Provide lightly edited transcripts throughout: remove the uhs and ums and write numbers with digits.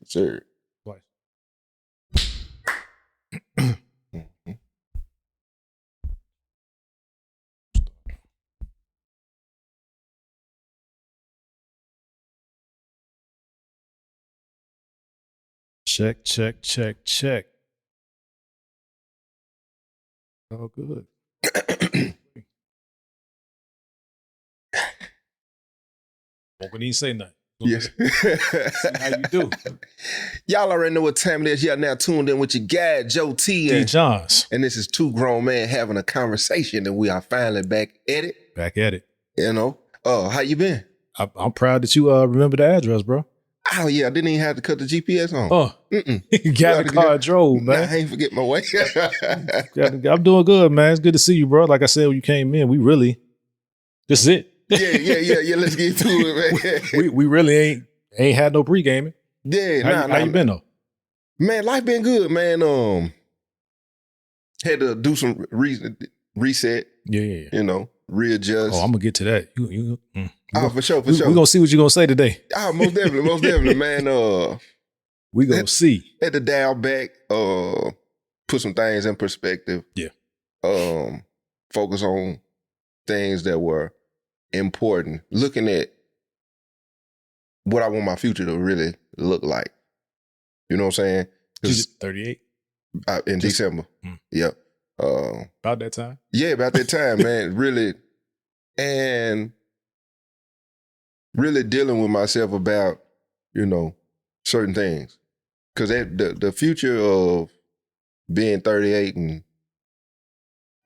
Sir. Twice. Check, check, check, check. Oh, good. Won't even say nothing. Yes. See how you do. Y'all already know what time it is. Y'all now tuned in with your guy, Joe T. D. Johns. And this is two grown men having a conversation, and we are finally back at it. Back at it. You know, how you been? I'm proud that you remember the address, bro. Oh, yeah, I didn't even have to cut the GPS on. Oh, you got the car drove, man. Nah, I ain't forget my way. I'm doing good, man. It's good to see you, bro. Like I said, when you came in, this is it. Yeah. Let's get to it, man. we really ain't had no pre-gaming. Yeah, how you been though? Man, life been good, man. Had to do some reset. Yeah. You know, readjust. Oh, I'm gonna get to that. For sure. We're gonna see what you're gonna say today. Oh, most definitely, man. We gonna see. Had to dial back, put some things in perspective. Yeah. Focus on things that were important. Looking at what I want my future to really look like. You know what I'm saying? 38? In December. Yeah. About that time? Yeah, about that time, man. Really. And really dealing with myself about, certain things. Because the future of being 38 and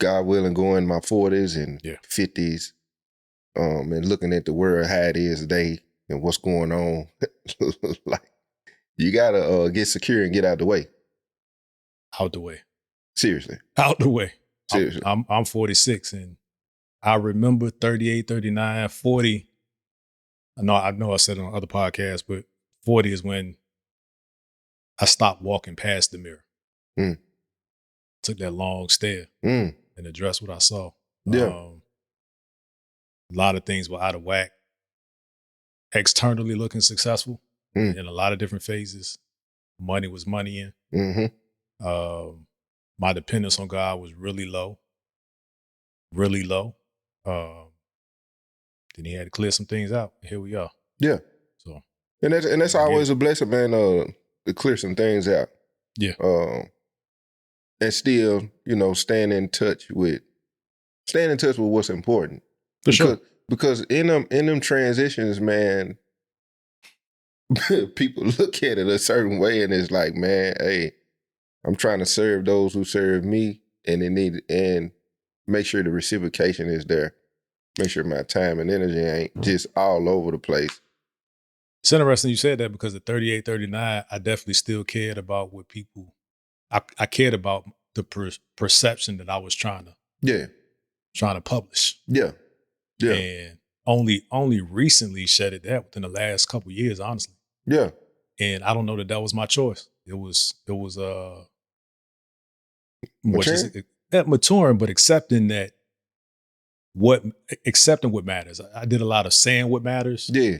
God willing going my 40s and 50s, and looking at the world how it is today and what's going on, like you gotta get secure and get out the way. Out the way. Seriously. Out the way. Seriously. I'm 46 and I remember 38, 39, 40. I know I said it on other podcasts, but 40 is when I stopped walking past the mirror. Took that long stare and addressed what I saw. Yeah. A lot of things were out of whack. Externally looking successful in a lot of different phases. Money was money in. My dependence on God was really low. Really low. Then he had to clear some things out. Here we are. Yeah. So, and that's always a blessing, man, to clear some things out. Yeah. And still, staying in touch with what's important. Sure. Because in them transitions, man, people look at it a certain way and it's like, man, hey, I'm trying to serve those who serve me and make sure the reciprocation is there. Make sure my time and energy ain't just all over the place. It's interesting you said that because at 38, 39, I definitely still cared about what people, I cared about the perception that I was trying to publish. Yeah. Yeah. And only recently shedded that within the last couple of years, honestly. Yeah. And I don't know that was my choice. It was maturing, but accepting what matters. I did a lot of saying what matters. Yeah.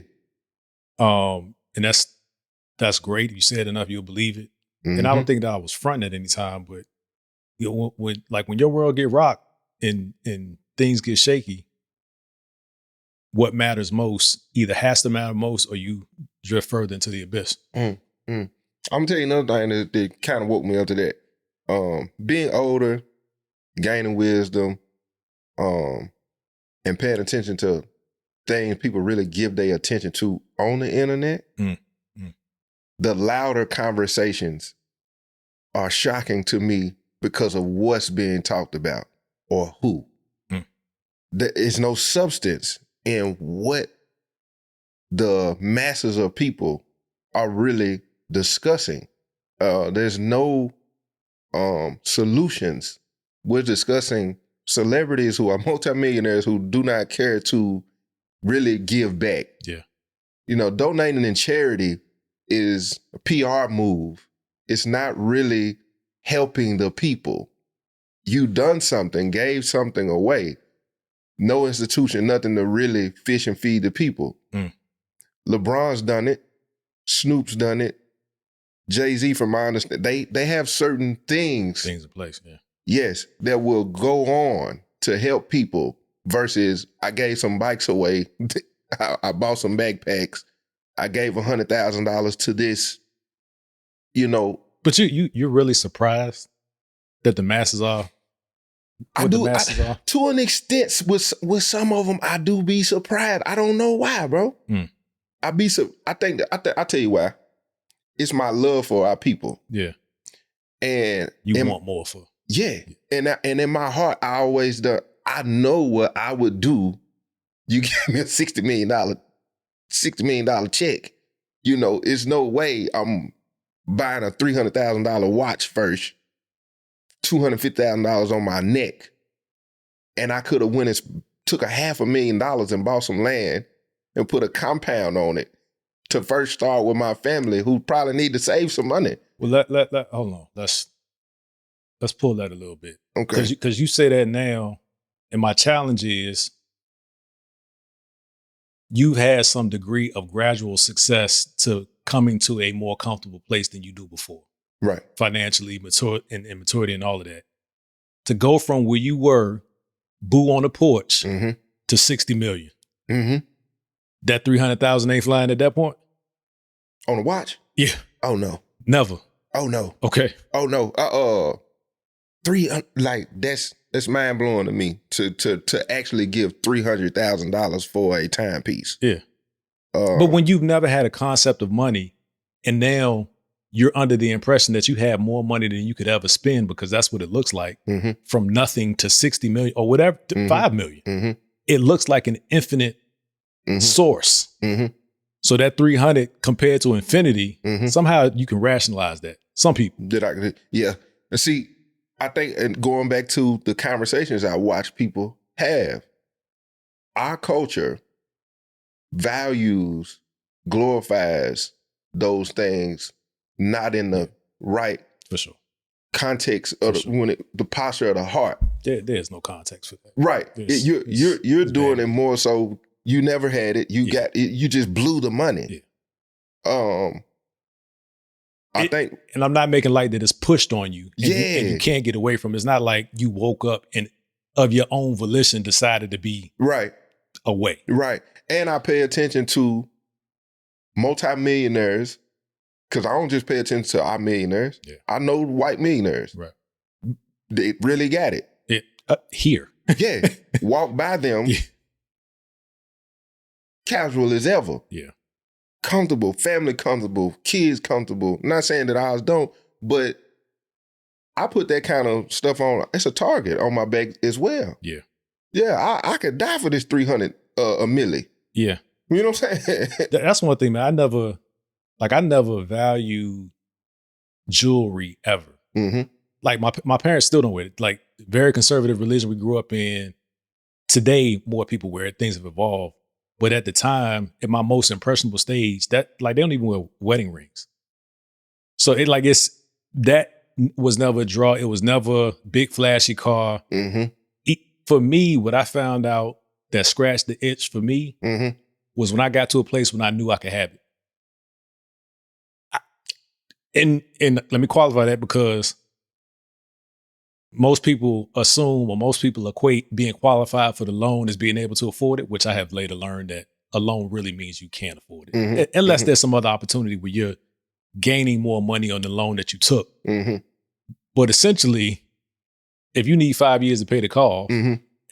And that's great. If you say it enough, you'll believe it. And I don't think that I was fronting at any time, but when your world get rocked and things get shaky, what matters most either has to matter most or you drift further into the abyss. I'm gonna tell you another thing that kind of woke me up to that. Being older, gaining wisdom, and paying attention to things people really give their attention to on the internet. The louder conversations are shocking to me because of what's being talked about or who. There is no substance in what the masses of people are really discussing. There's no solutions. We're discussing celebrities who are multimillionaires who do not care to really give back. Yeah. Donating in charity is a PR move. It's not really helping the people. You done something, gave something away. No institution, nothing to really fish and feed the people. LeBron's done it. Snoop's done it. Jay-Z, from my understanding, they have certain things in place, yeah. Yes, that will go on to help people versus I gave some bikes away. I bought some backpacks. I gave $100,000 to this, But you're really surprised that the masses are to an extent, with some of them, I do be surprised. I don't know why, bro. I tell you why. It's my love for our people. Yeah. And you want more for. Yeah. And in my heart, I know what I would do. You give me a $60 million check. It's no way I'm buying a $300,000 watch first, $250,000 on my neck. And I could have went and took $500,000 and bought some land and put a compound on it to first start with my family who probably need to save some money. Well, hold on. Let's pull that a little bit. Okay. Because you say that now, and my challenge is you've had some degree of gradual success to coming to a more comfortable place than you do before. Right. Financially, maturity and all of that. To go from where you were, boo on the porch, to 60 million. Mm-hmm. That 300,000 ain't flying at that point? On the watch? Yeah. Oh, no. Never. Oh, no. Okay. Oh, no. That's mind blowing to me to actually give $300,000 for a timepiece. Yeah. But when you've never had a concept of money and now you're under the impression that you have more money than you could ever spend because that's what it looks like, from nothing to 60 million or whatever, to 5 million. It looks like an infinite source. So that 300 compared to infinity, somehow you can rationalize that. Some people. Yeah. And see, I think, and going back to the conversations I watch people have, our culture values, glorifies those things not in the right for sure context of the posture of the heart. There's no context for that. Right. You're doing it more so you never had it. You just blew the money. Yeah. I think, and I'm not making light that it's pushed on you. And you can't get away from it. It's not like you woke up and of your own volition decided to be away. Right. And I pay attention to multimillionaires because I don't just pay attention to our millionaires. Yeah. I know white millionaires. Right. They really got it. Here. Yeah. Walk by them casual as ever. Yeah. Comfortable, family comfortable, kids comfortable. Not saying that ours don't, but I put that kind of stuff on. It's a target on my back as well. Yeah. Yeah, I could die for this 300 a milli. Yeah. You know what I'm saying? That's one thing, man. I never value jewelry ever. Like my parents still don't wear it. Like, very conservative religion we grew up in. Today, more people wear it. Things have evolved. But at the time, at my most impressionable stage, that they don't even wear wedding rings. So that was never a draw. It was never a big flashy car. For me, what I found out that scratched the itch for me was when I got to a place when I knew I could have it. And let me qualify that because most people assume or most people equate being qualified for the loan as being able to afford it, which I have later learned that a loan really means you can't afford it. Unless there's some other opportunity where you're gaining more money on the loan that you took. But essentially, if you need 5 years to pay the car,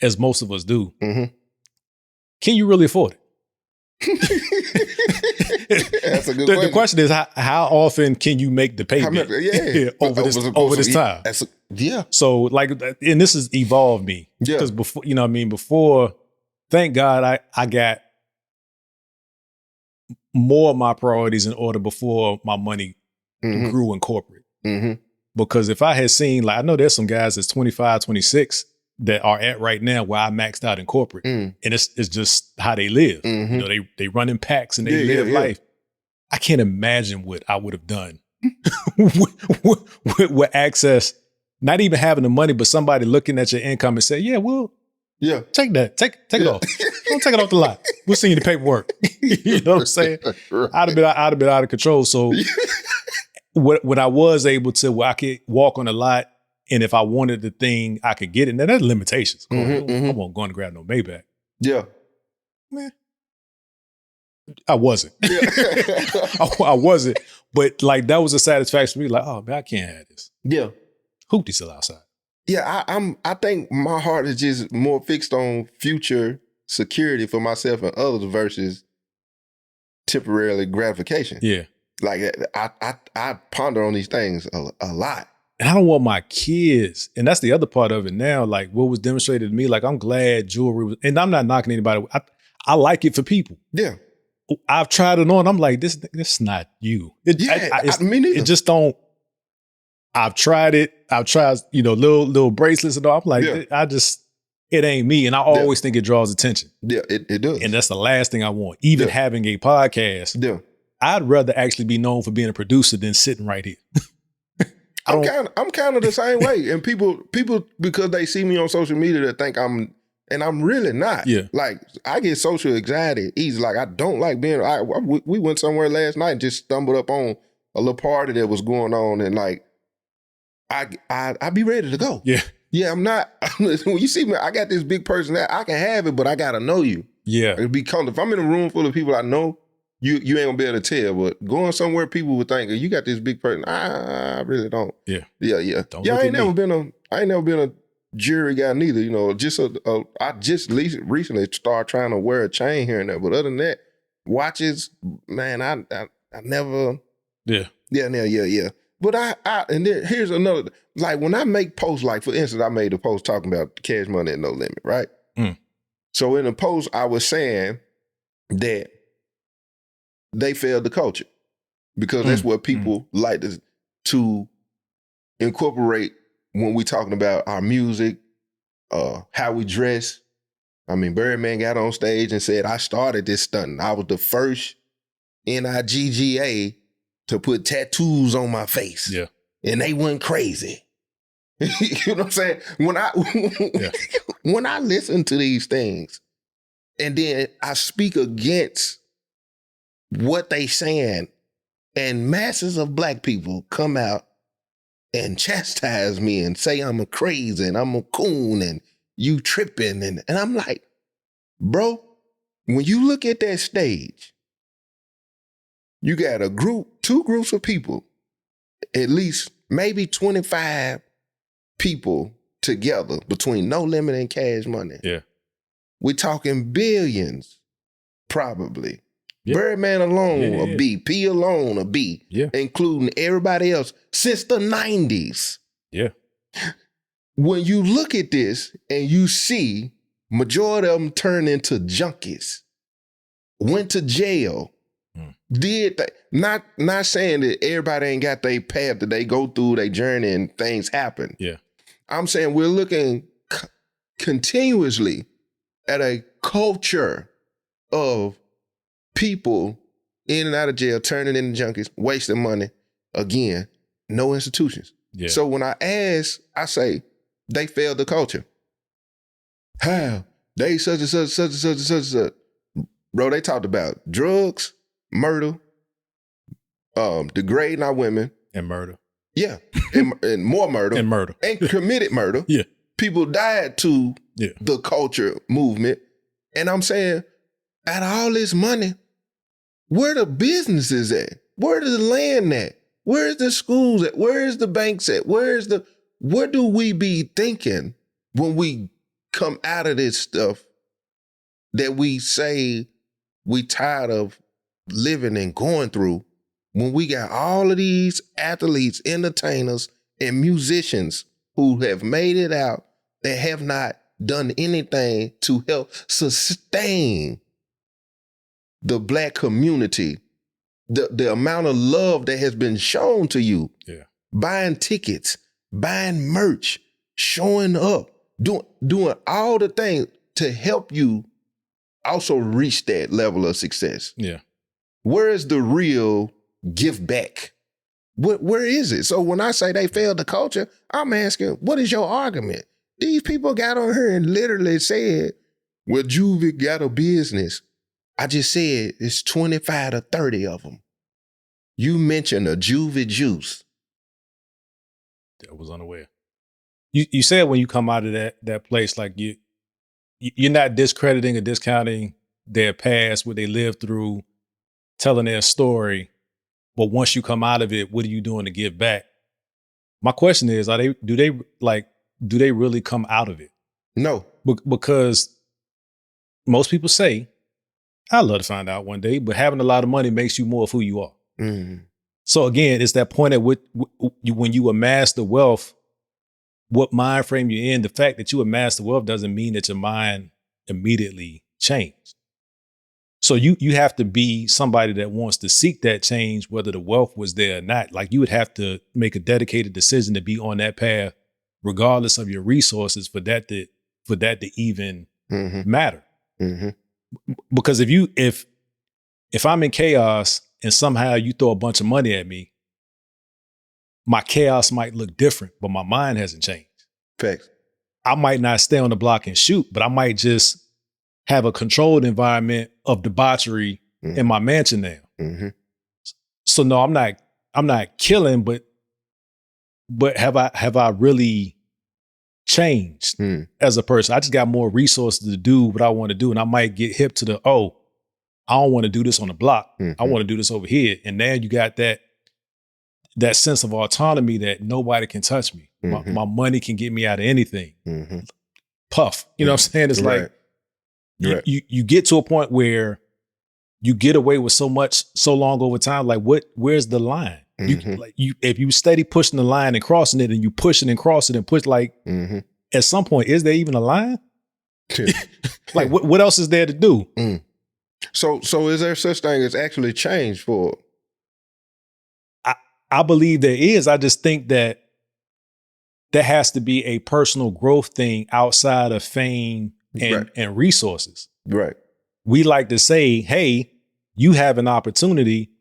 as most of us do, can you really afford it? That's a good question. The question is, how often can you make the payment over this time? So and this has evolved me. Because before, thank God I got more of my priorities in order before my money grew in corporate. Because if I had seen, I know there's some guys that's 25, 26 that are at right now where I maxed out in corporate. And it's just how they live. They run in packs and they live life. I can't imagine what I would have done with access, not even having the money, but somebody looking at your income and say, take that, take it off. Don't take it off the lot. We'll send you the paperwork. You know what I'm saying? I'd have been out of control. So when I was able to, where I could walk on a lot, and if I wanted the thing, I could get it. Now there's limitations. I won't go and grab no Maybach. Yeah. Man, I wasn't. Yeah. I wasn't. But like that was a satisfaction for me. Like, oh man, I can't have this. Yeah. Hoopty still outside. Yeah, I think my heart is just more fixed on future security for myself and others versus temporarily gratification. Yeah. Like I ponder on these things a lot. And I don't want my kids, and that's the other part of it now, like what was demonstrated to me, like I'm glad jewelry was, and I'm not knocking anybody. I like it for people. Yeah. I've tried it on. I'm like, this is not you. Me neither. It just don't. I've tried it. I've tried, little bracelets and all. I'm like, it ain't me. And I always think it draws attention. Yeah, it does. And that's the last thing I want. Even having a podcast, I'd rather actually be known for being a producer than sitting right here. I'm kind of the same way. And people, because they see me on social media, they think I'm really not. Yeah. Like, I get social anxiety easy. Like, I don't like being, we went somewhere last night and just stumbled up on a little party that was going on. And like, I be ready to go. Yeah. Yeah, I'm not, when you see me, I got this big personality. I can have it, but I got to know you. Yeah. It'd be comfortable. If I'm in a room full of people I know, you ain't gonna be able to tell, but going somewhere people would think, you got this big person. I really don't. Yeah. Yeah. I ain't never been a jury guy neither. I just recently started trying to wear a chain here and there, but other than that, watches, man, I never. Yeah. Yeah. But and then here's another, like when I make posts, like for instance, I made a post talking about Cash Money at No Limit, right? So in the post, I was saying that they failed the culture because that's what people like to incorporate when we talking about our music, how we dress. I mean, Birdman got on stage and said, I started this stunt. I was the first NIGGA to put tattoos on my face. Yeah. And they went crazy. You know what I'm saying? When I listen to these things and then I speak against what they saying, and masses of black people come out and chastise me and say I'm a crazy and I'm a coon and you tripping. And I'm like, bro, when you look at that stage, you got two groups of people, at least maybe 25 people together between No Limit and Cash Money. Yeah. We're talking billions, probably. Yeah. Birdman alone, a B. P alone, a B. Yeah. Including everybody else since the 90s. Yeah. When you look at this and you see majority of them turn into junkies, went to jail, did that. Not saying that everybody ain't got their path that they go through, their journey and things happen. Yeah. I'm saying we're looking continuously at a culture of people in and out of jail, turning into junkies, wasting money. Again, no institutions. Yeah. So when I ask, I say, they failed the culture. How? They such and such. Bro, they talked about drugs, murder, degrading our women. And murder. Yeah. and more murder. And murder. And committed murder. Yeah. People died to the culture movement. And I'm saying, out of all this money, where the businesses at? Where the land at? Where's the schools at? Where's the banks at? What do we be thinking when we come out of this stuff that we say we tired of living and going through, when we got all of these athletes, entertainers, and musicians who have made it out that have not done anything to help sustain the Black community, the amount of love that has been shown to you, buying tickets, buying merch, showing up, doing all the things to help you also reach that level of success. Yeah. Where is the real give back? Where is it? So when I say they failed the culture, I'm asking, what is your argument? These people got on here and literally said, well, Juvie got a business. I just said it's 25 to 30 of them. You mentioned a juvie juice. I was unaware. You said when you come out of that place, like you're not discrediting or discounting their past, what they lived through, telling their story. But once you come out of it, what are you doing to give back? My question is, do they really come out of it? No. Because most people say, I'd love to find out one day, but having a lot of money makes you more of who you are. Mm-hmm. So again, it's that point at which when you amass the wealth, what mind frame you're in, the fact that you amass the wealth doesn't mean that your mind immediately changed. So you have to be somebody that wants to seek that change, whether the wealth was there or not. Like you would have to make a dedicated decision to be on that path, regardless of your resources, for that to even matter. Mm-hmm. Because if I'm in chaos and somehow you throw a bunch of money at me, my chaos might look different, but my mind hasn't changed. Facts. I might not stay on the block and shoot, but I might just have a controlled environment of debauchery in my mansion now. Mm-hmm. So no, I'm not killing, but have I really changed as a person? I just got more resources to do what I want to do, and I might get hip to I don't want to do this on the block. I want to do this over here. And now you got that sense of autonomy that nobody can touch me. My money can get me out of anything. Puff. You know what I'm saying? It's like you get to a point where you get away with so much so long over time. Like where's the line? If you steady pushing the line and crossing it, and you push it and cross it and push, like at some point, is there even a line? Like what else is there to do? So is there such thing as actually change for? I believe there is. I just think that there has to be a personal growth thing outside of fame and resources. Right. We like to say, hey, you have an opportunity,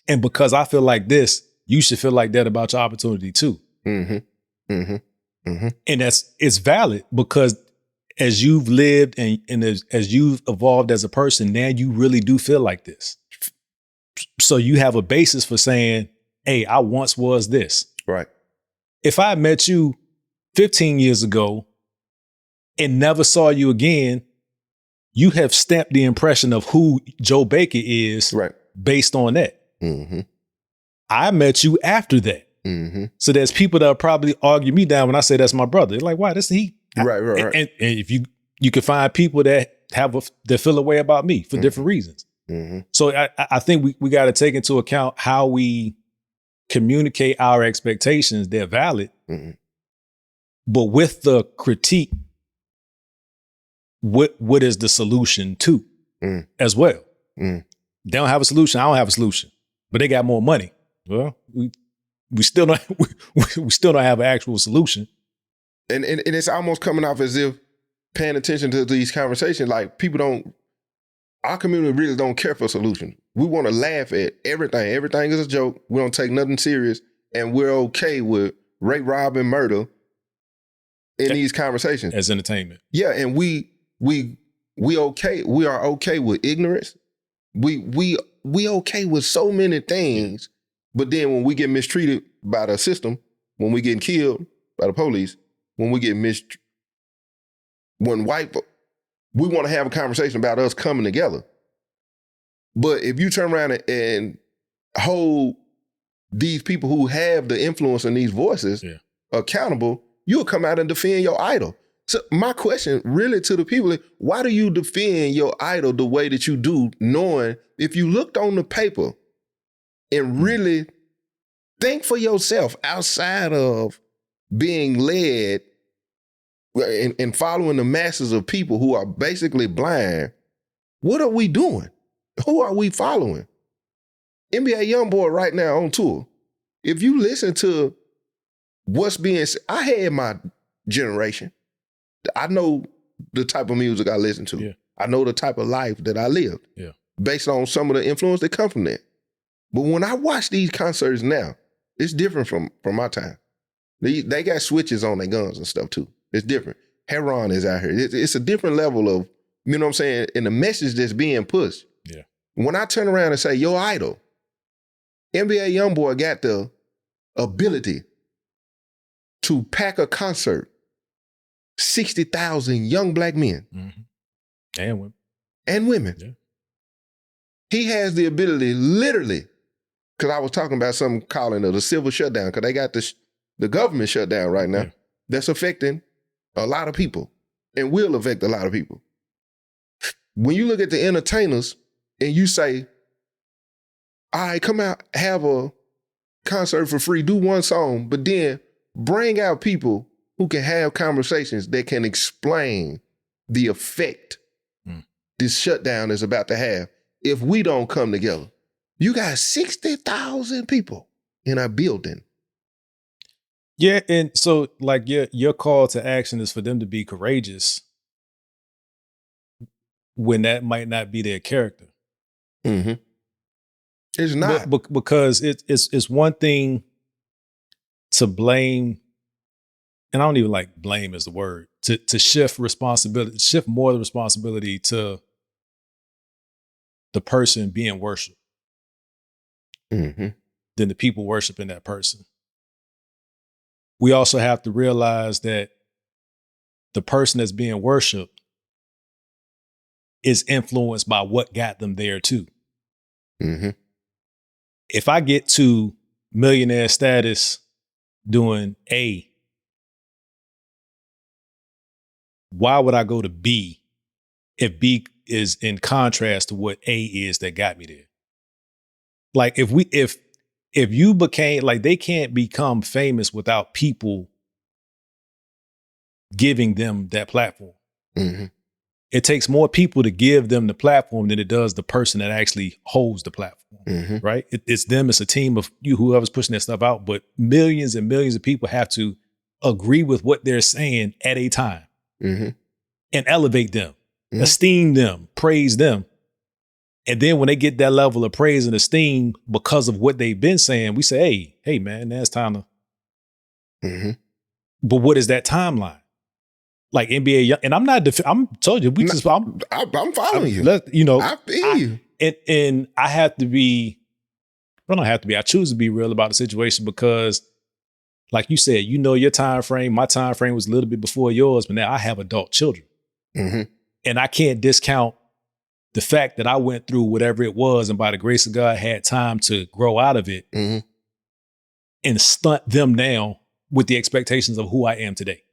and because I feel like this, you should feel like that about your opportunity too. And it's valid, because as you've lived and as you've evolved as a person, now you really do feel like this. So you have a basis for saying, hey, I once was this. Right. If I met you 15 years ago and never saw you again, you have stamped the impression of who Joe Baker is based on that. I met you after that. So there's people that will probably argue me down when I say that's my brother. They're like, wow, that's he. Right. And if you can find people that that feel a way about me for different reasons. So I think we got to take into account how we communicate our expectations. They're valid, but with the critique, what is the solution to as well? They don't have a solution. I don't have a solution, but they got more money. Well, we still don't have an actual solution. And it's almost coming off as if paying attention to these conversations, like our community really don't care for solutions. We want to laugh at everything. Everything is a joke. We don't take nothing serious, and we're okay with rape, rob, and murder in these conversations as entertainment. Yeah, and we okay. We are okay with ignorance. We okay with so many things, but then when we get mistreated by the system, when we get killed by the police, when we get when we want to have a conversation about us coming together. But if you turn around and hold these people who have the influence in these voices accountable, you'll come out and defend your idol. So my question really to the people is, why do you defend your idol the way that you do, knowing if you looked on the paper and really think for yourself outside of being led and following the masses of people who are basically blind, what are we doing? Who are we following? NBA YoungBoy right now on tour. If you listen to what's being said, I had my generation. I know the type of music I listen to. Yeah. I know the type of life that I lived based on some of the influence that come from that. But when I watch these concerts now, it's different from my time. They got switches on their guns and stuff too. It's different. Heron is out here. It's a different level of, you know what I'm saying, and the message that's being pushed. Yeah. When I turn around and say, your idol NBA YoungBoy got the ability to pack a concert, 60,000 young black men. Mm-hmm. And women. And women. Yeah. He has the ability, literally, because I was talking about something calling it a civil shutdown, because they got the government shutdown right now that's affecting a lot of people and will affect a lot of people. When you look at the entertainers and you say, all right, come out, have a concert for free, do one song, but then bring out people who can have conversations that can explain the effect this shutdown is about to have if we don't come together. You got 60,000 people in a building. Yeah, and so like your call to action is for them to be courageous when that might not be their character. Mm-hmm. It's not. Because it's one thing to blame, and I don't even like blame as the word, to shift responsibility, shift more of the responsibility to the person being worshiped than the people worshiping that person. We also have to realize that the person that's being worshiped is influenced by what got them there too. Mm-hmm. If I get to millionaire status doing A, why would I go to B if B is in contrast to what A is that got me there? Like if you became, like, they can't become famous without people giving them that platform. Mm-hmm. It takes more people to give them the platform than it does the person that actually holds the platform, right? It's them, it's a team of you, whoever's pushing that stuff out, but millions and millions of people have to agree with what they're saying at a time and elevate them, esteem them, praise them. And then when they get that level of praise and esteem because of what they've been saying, we say, hey, man, now it's time to. But what is that timeline? Like NBA, and I'm not. I'm told you, I'm following you. You know, I feel you. And I have to be. I don't have to be. I choose to be real about the situation because, like you said, you know your time frame. My time frame was a little bit before yours, but now I have adult children, and I can't discount the fact that I went through whatever it was, and by the grace of God, had time to grow out of it and stunt them down with the expectations of who I am today.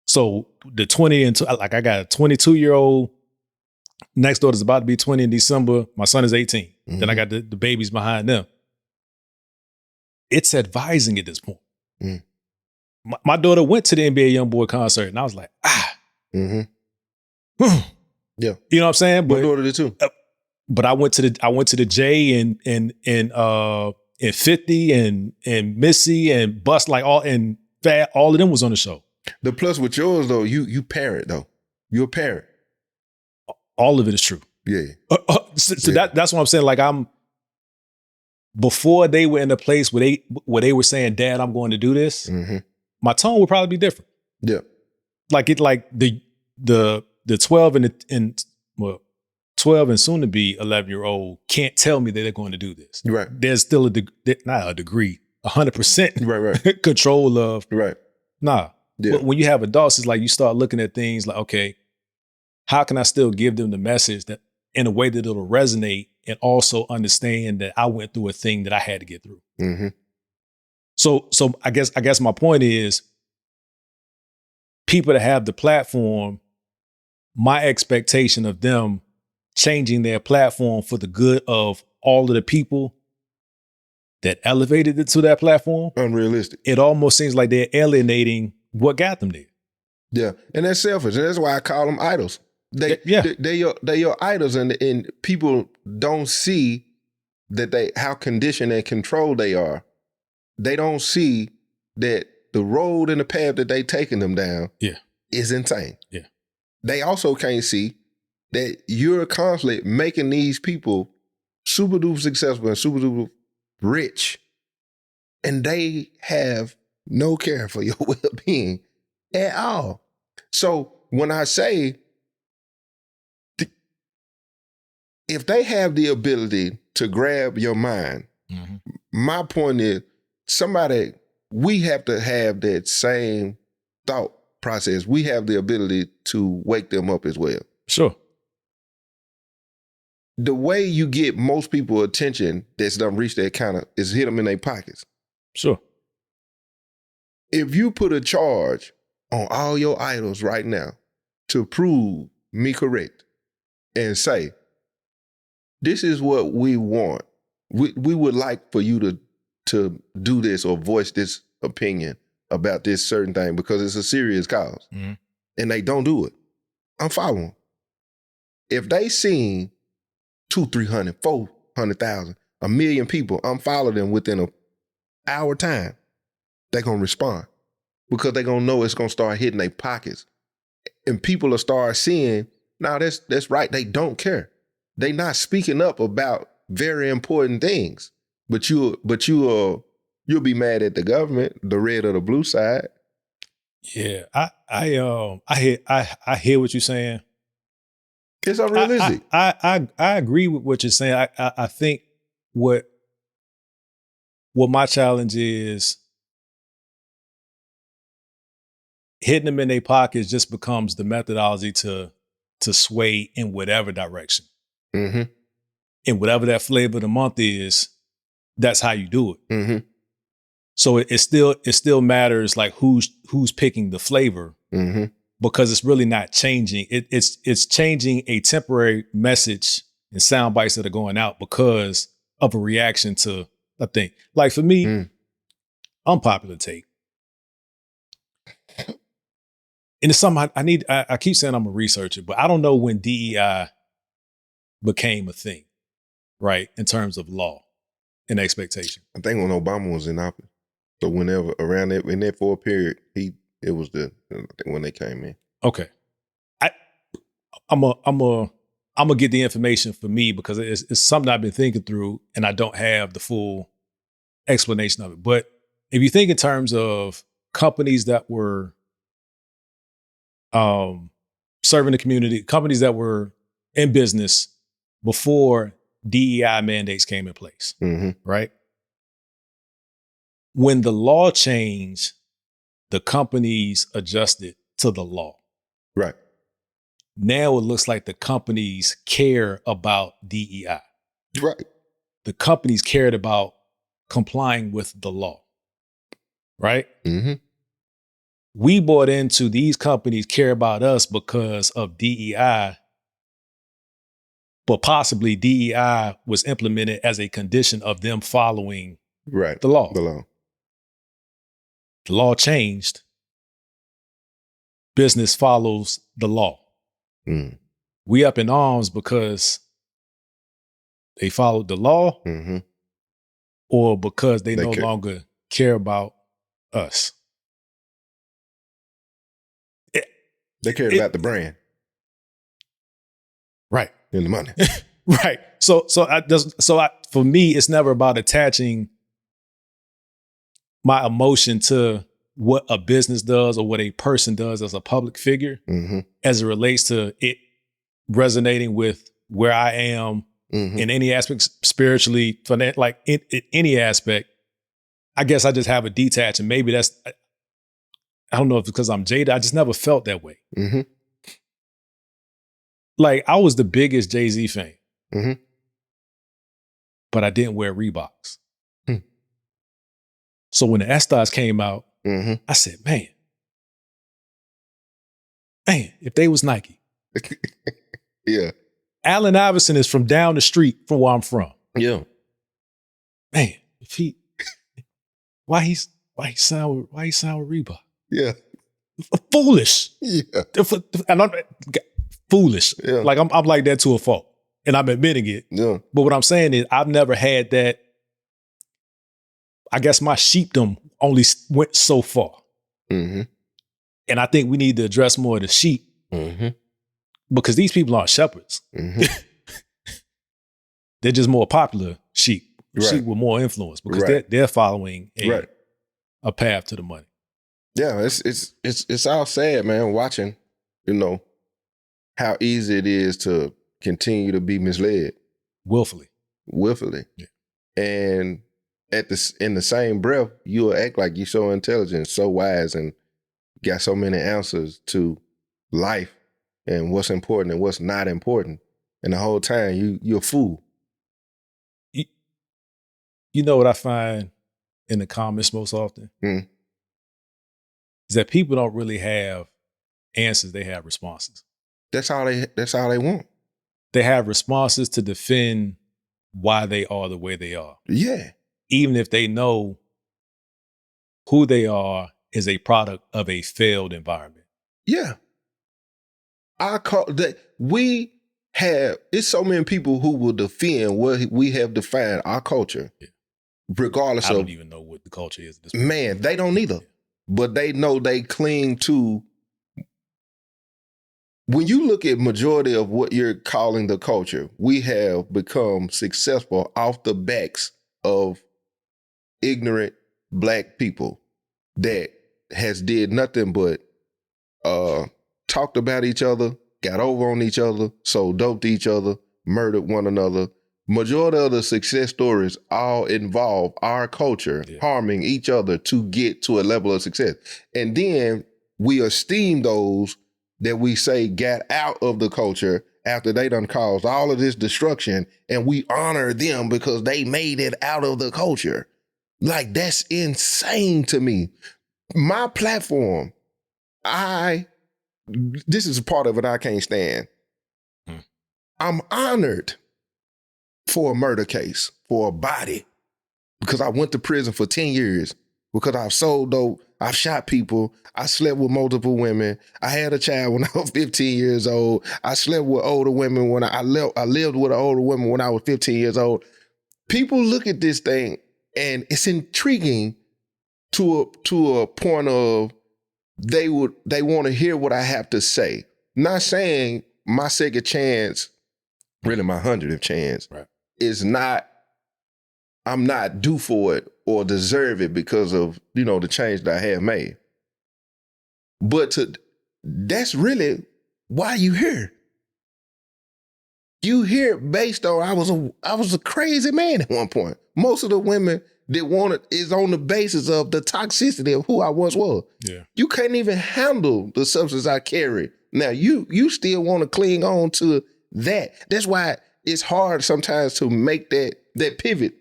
So the 20 and like I got a 22-year-old. Next daughter's about to be 20 in December. My son is 18. Then I got the babies behind them. It's advising at this point. My daughter went to the NBA YoungBoy concert, and I was like, yeah. You know what I'm saying? My daughter did too. But I went to the J and 50 and Missy and Bust, like all, and Fat, all of them was on the show. The plus with yours though, you parent though. You're a parent. All of it is true. Yeah. So that's what I'm saying. Like, before they were in a place where they were saying, Dad, I'm going to do this, my tone would probably be different. Yeah. Like the 12 and 12 and soon to be 11-year-old can't tell me that they're going to do this. Right. There's still not a degree, 100% right. control of. Right. Nah. Yeah. But when you have adults, it's like you start looking at things like, okay, how can I still give them the message that in a way that it'll resonate and also understand that I went through a thing that I had to get through. So I guess my point is, people that have the platform, my expectation of them changing their platform for the good of all of the people that elevated it to that platform, unrealistic. It almost seems like they're alienating what got them there. Yeah, and that's selfish, and that's why I call them idols. They're your idols, and people don't see that how conditioned and controlled they are. They don't see that the road and the path that they taking them down is insane. Yeah. They also can't see that you're constantly making these people super duper successful and super duper rich, and they have no care for your well-being at all. So when I say, if they have the ability to grab your mind Mm-hmm. My point is, we have to have that same thought process. We have the ability to wake them up as well. Sure. The way you get most people attention that's done reach that kind of is hit them in their pockets. Sure. If you put a charge on all your idols right now to prove me correct and say, this is what we want. We would like for you to do this or voice this opinion about this certain thing because it's a serious cause. Mm-hmm. And they don't do it. I'm following. If they seen 200, 300, 400,000, 1 million people unfollow them within an hour time, they're going to respond because they're going to know it's going to start hitting their pockets. And people will start seeing, now that's right, they don't care. They not speaking up about very important things. But you'll be mad at the government, the red or the blue side. Yeah, I hear what you're saying. It's unrealistic. I agree with what you're saying. I think what my challenge is, hitting them in their pockets just becomes the methodology to sway in whatever direction. Mm-hmm. And whatever that flavor of the month is, that's how you do it. Mm-hmm. So it still matters like who's picking the flavor, mm-hmm. because it's really not changing. It's changing a temporary message and sound bites that are going out because of a reaction to a thing. Like for me, unpopular take. And it's something I keep saying I'm a researcher, but I don't know when DEI became a thing, right? In terms of law and expectation. I think when Obama was in office. So whenever around that in that 4 period, it was I think when they came in. Okay. I'm gonna get the information for me because it's something I've been thinking through and I don't have the full explanation of it. But if you think in terms of companies that were serving the community, companies that were in business before DEI mandates came in place, right? When the law changed, the companies adjusted to the law. Right. Now it looks like the companies care about DEI. Right. The companies cared about complying with the law. Right? Mm-hmm. We bought into these companies care about us because of DEI, but possibly DEI was implemented as a condition of them following the law. The law. The law changed. Business follows the law. We up in arms because they followed the law, or because they no longer care about us. They cared about the brand. Right. And the money. Right. So for me, it's never about attaching my emotion to what a business does or what a person does as a public figure as it relates to it resonating with where I am in any aspect, spiritually, like in any aspect. I guess I just have a detach, and maybe that's, I don't know if it's because I'm jaded. I just never felt that way. Like I was the biggest Jay-Z fan, but I didn't wear Reeboks. So when the S-Stars came out, I said, man, if they was Nike. Yeah. Allen Iverson is from down the street from where I'm from. Yeah. Man, if he, why he signed with Reebok? Yeah. Foolish. Yeah. And I'm foolish. Yeah. Like I'm like that to a fault. And I'm admitting it. Yeah. But what I'm saying is I've never had that. I guess my sheepdom only went so far. And I think we need to address more of the sheep. Because these people aren't shepherds. They're just more popular sheep. Sheep with more influence because they're following a path to the money. Yeah, it's all sad, man, watching, how easy it is to continue to be misled. Willfully. Yeah. And in the same breath, you'll act like you're so intelligent, so wise, and got so many answers to life and what's important and what's not important. And the whole time you're a fool. You know what I find in the comments most often? Is that people don't really have answers, they have responses. That's all they want. They have responses to defend why they are the way they are. Yeah. Even if they know who they are is a product of a failed environment. Yeah. It's so many people who will defend what we have defined our culture. Yeah. Regardless of. I don't even know what the culture is. Man, they don't either. Yeah. But they know they cling to. When you look at majority of what you're calling the culture, we have become successful off the backs of ignorant Black people that has did nothing but talked about each other, got over on each other, sold dope to each other, murdered one another. Majority of the success stories all involve our culture harming each other to get to a level of success. And then we esteem those that we say got out of the culture after they done caused all of this destruction, and we honor them because they made it out of the culture. Like, that's insane to me. My platform, this is a part of it I can't stand. I'm honored for a murder case, for a body, because I went to prison for 10 years, because I've sold dope, I've shot people, I slept with multiple women, I had a child when I was 15 years old, I slept with older women when I lived with an older woman when I was 15 years old. People look at this thing and it's intriguing to a point of they want to hear what I have to say. Not saying my second chance, really my 100th chance, is not, I'm not due for it or deserve it because of, the change that I have made. But that's really why you here. You here based on I was a crazy man at one point. Most of the women that want it is on the basis of the toxicity of who I once was. Yeah. You can't even handle the substance I carry. Now you still want to cling on to that. That's why it's hard sometimes to make that pivot.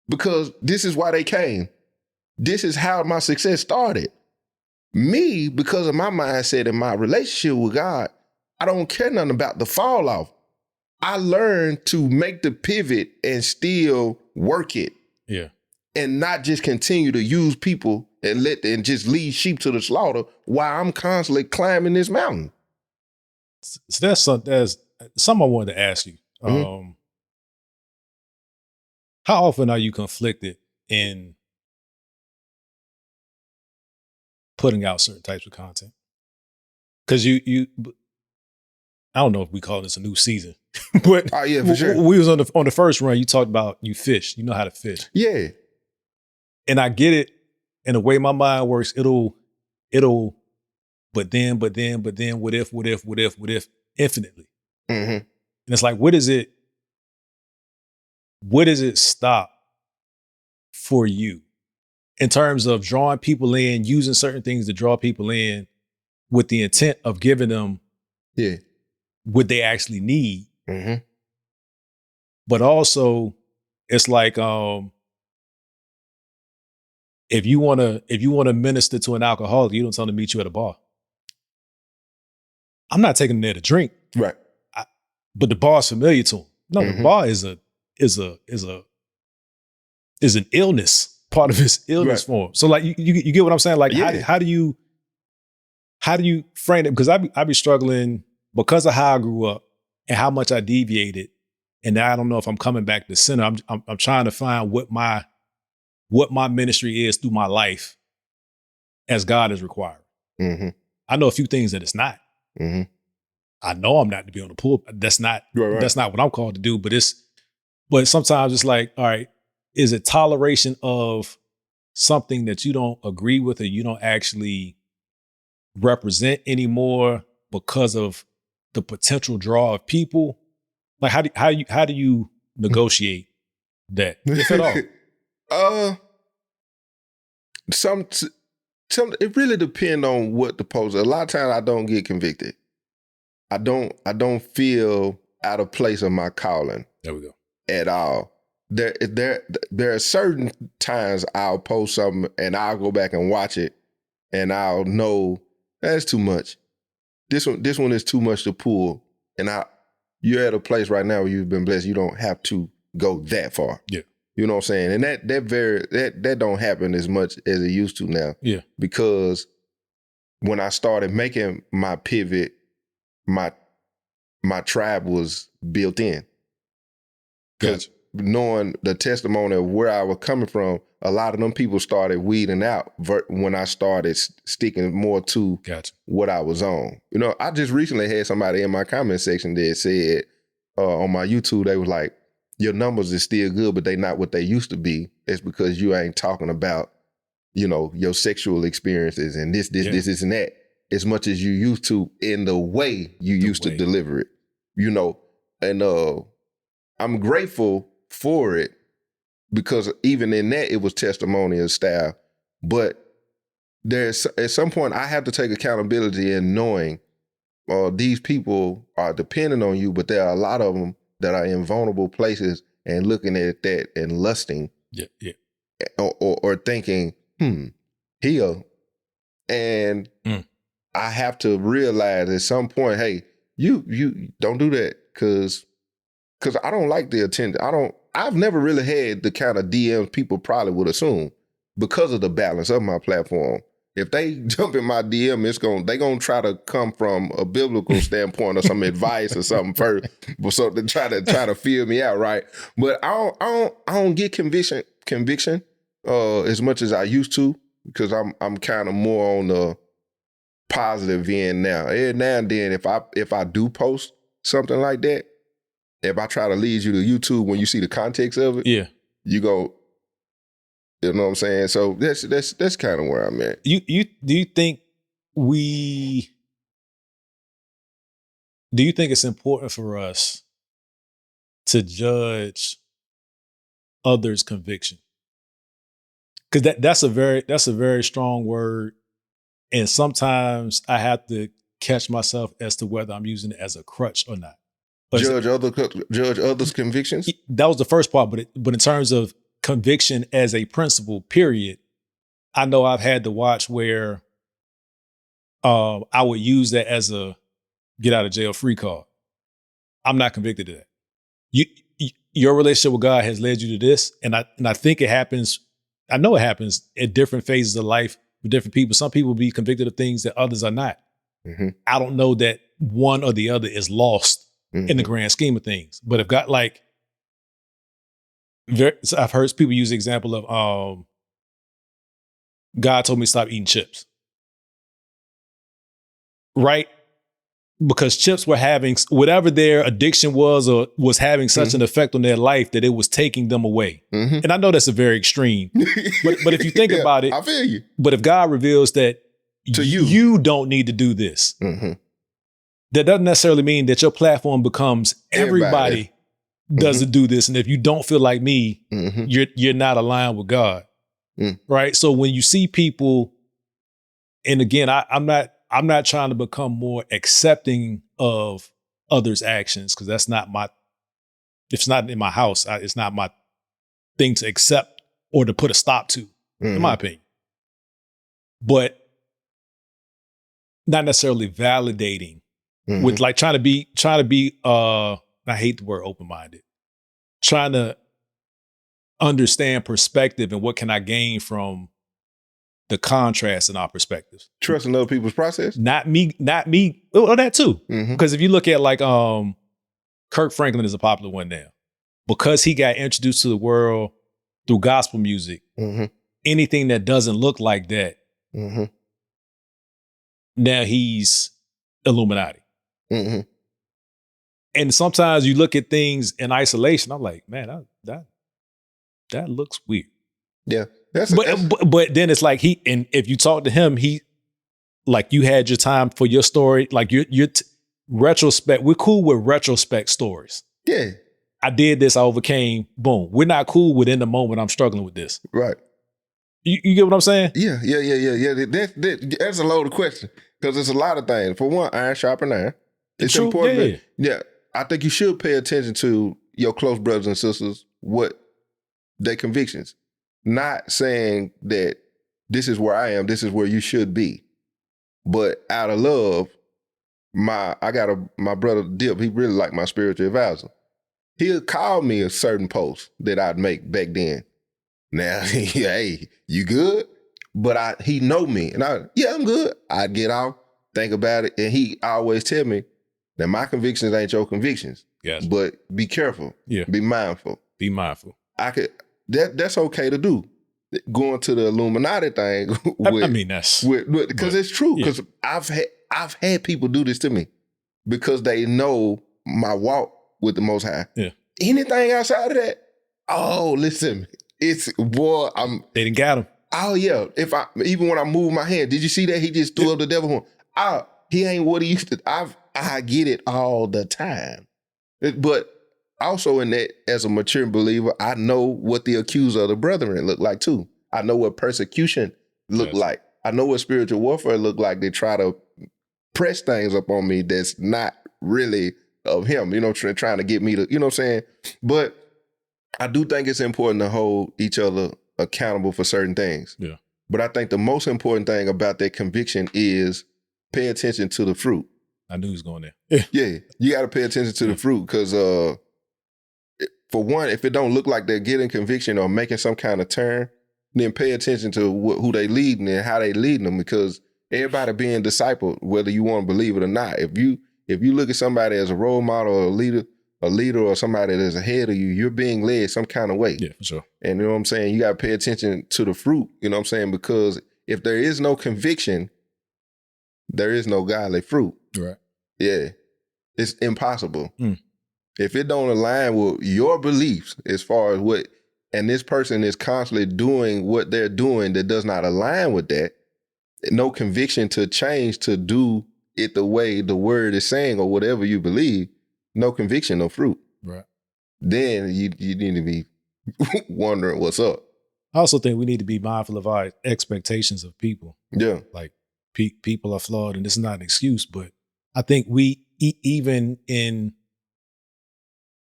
Because this is why they came. This is how my success started. Me, because of my mindset and my relationship with God, I don't care nothing about the fall off. I learned to make the pivot and still work it. Yeah. And not just continue to use people and just lead sheep to the slaughter while I'm constantly climbing this mountain. So there's something I wanted to ask you. Mm-hmm. How often are you conflicted in putting out certain types of content? Because I don't know if we call this a new season, but oh yeah, for sure. We was on the first run. You talked about you fish. You know how to fish. Yeah, and I get it. And the way my mind works, it'll. But then, what if, infinitely. Mm-hmm. And it's like, what is it? What does it stop for you in terms of drawing people in, using certain things to draw people in with the intent of giving them what they actually need? Mm-hmm. But also it's like, if you want to minister to an alcoholic, you don't tell them to meet you at a bar. I'm not taking them there to drink. Right. But the bar's familiar to them. No, the bar is an illness, part of his illness form. So like you get what I'm saying? Like how do you frame it? Because I be struggling because of how I grew up and how much I deviated. And now I don't know if I'm coming back to center. I'm trying to find what my ministry is through my life as God is required. Mm-hmm. I know a few things that it's not. Mm-hmm. I know I'm not to be on the pulpit. That's not That's not what I'm called to do. But sometimes it's like, all right, is it toleration of something that you don't agree with or you don't actually represent anymore because of the potential draw of people? Like how do you negotiate that, if at all? Some it really depends on what the post. A lot of times I don't get convicted. I don't feel out of place of my calling. There we go. At all. There are certain times I'll post something and I'll go back and watch it and I'll know that's too much. This one is too much to pull. And you're at a place right now where you've been blessed. You don't have to go that far. Yeah. You know what I'm saying? And that don't happen as much as it used to now. Yeah. Because when I started making my pivot, my tribe was built in. Because knowing the testimony of where I was coming from, a lot of them people started weeding out when I started sticking more to what I was on. You know, I just recently had somebody in my comment section that said on my YouTube, they was like, your numbers is still good, but they not what they used to be. It's because you ain't talking about, you know, your sexual experiences and this, and that as much as you used to in the way you used to deliver it, you know, and I'm grateful for it because even in that, it was testimonial style. But there's at some point I have to take accountability in knowing these people are dependent on you, but there are a lot of them that are in vulnerable places and looking at that and lusting. Yeah. Or thinking, heal. And I have to realize at some point, hey, you don't do that because I don't like the attention. I've never really had the kind of DMs people probably would assume because of the balance of my platform. If they jump in my DM, they gonna try to come from a biblical standpoint or some advice or something first, so to try to feel me out, right? But I don't get conviction as much as I used to because I'm kind of more on the positive end now. Every now and then, if I do post something like that, if I try to lead you to YouTube when you see the context of it, you go. You know what I'm saying? So that's kind of where I'm at. Do you think it's important for us to judge others' conviction? Because that's a very strong word, and sometimes I have to catch myself as to whether I'm using it as a crutch or not. Judge others' convictions. That was the first part, but in terms of conviction as a principle, period, I know I've had to watch where I would use that as a get out of jail free card. I'm not convicted of that. Your relationship with God has led you to this, and I think it happens. I know it happens at different phases of life with different people. Some people be convicted of things that others are not. Mm-hmm. I don't know that one or the other is lost in the grand scheme of things. But if God, I've heard people use the example of God told me to stop eating chips. Right? Because chips were having whatever their addiction was or was having such an effect on their life that it was taking them away. Mm-hmm. And I know that's a very extreme, but if you think about it, I feel you. But if God reveals that to you don't need to do this, that doesn't necessarily mean that your platform becomes everybody doesn't do this. And if you don't feel like me, you're not aligned with God. Right? So when you see people, and again, I'm not trying to become more accepting of others' actions because it's not in my house. It's not my thing to accept or to put a stop to, in my opinion. But not necessarily validating with trying to be I hate the word open-minded, trying to understand perspective and what can I gain from the contrast in our perspectives. Trusting other people's process? Not me. Oh, that too. Because if you look at Kirk Franklin is a popular one now. Because he got introduced to the world through gospel music, anything that doesn't look like that, now he's Illuminati. And sometimes you look at things in isolation, I'm like, man, that looks weird. Yeah. But then it's like and if you talk to him, he like you had your time for your story, like your retrospect. We're cool with retrospect stories. Yeah. I did this, I overcame, boom. We're not cool within the moment I'm struggling with this. Right. You get what I'm saying? Yeah. That's a loaded question because it's a lot of things. For one, iron sharpen iron. It's True. important. Yeah. I think you should pay attention to your close brothers and sisters, what their convictions. Not saying that this is where I am, this is where you should be. But out of love, my brother Dip, he really liked my spiritual advisor. He'll call me a certain post that I'd make back then. Now, hey, you good? But he know me. And I'm good. I'd get off, think about it. And he always tell me that my convictions ain't your convictions. Yes. But be careful. Yeah. Be mindful. Be mindful. That's okay to do. Going to the Illuminati thing because it's true. Because I've had people do this to me because they know my walk with the Most High. Yeah. Anything outside of that, oh, listen, they didn't got him. Oh yeah. Even when I move my hand, did you see that? He just threw up the devil horn. He ain't what he used to. I get it all the time. But also in that, as a mature believer, I know what the accuser of the brethren look like too. I know what persecution look like. I know what spiritual warfare look like. They try to press things up on me that's not really of him, trying to get me to, you know what I'm saying? But I do think it's important to hold each other accountable for certain things. Yeah. But I think the most important thing about that conviction is pay attention to the fruit. I knew he was going there. Yeah. You got to pay attention to the fruit because for one, if it don't look like they're getting conviction or making some kind of turn, then pay attention to who they leading and how they leading them because everybody being discipled, whether you want to believe it or not. If you look at somebody as a role model or a leader or somebody that's ahead of you, you're being led some kind of way. Yeah, for sure. And you know what I'm saying? You got to pay attention to the fruit, you know what I'm saying? Because if there is no conviction, there is no godly fruit. Right. Yeah. It's impossible. Mm. If it don't align with your beliefs as far as and this person is constantly doing what they're doing that does not align with that, no conviction to change to do it the way the word is saying or whatever you believe, no conviction, no fruit. Right. Then you need to be wondering what's up. I also think we need to be mindful of our expectations of people. Yeah. Like people are flawed and this is not an excuse, but I think we, even in,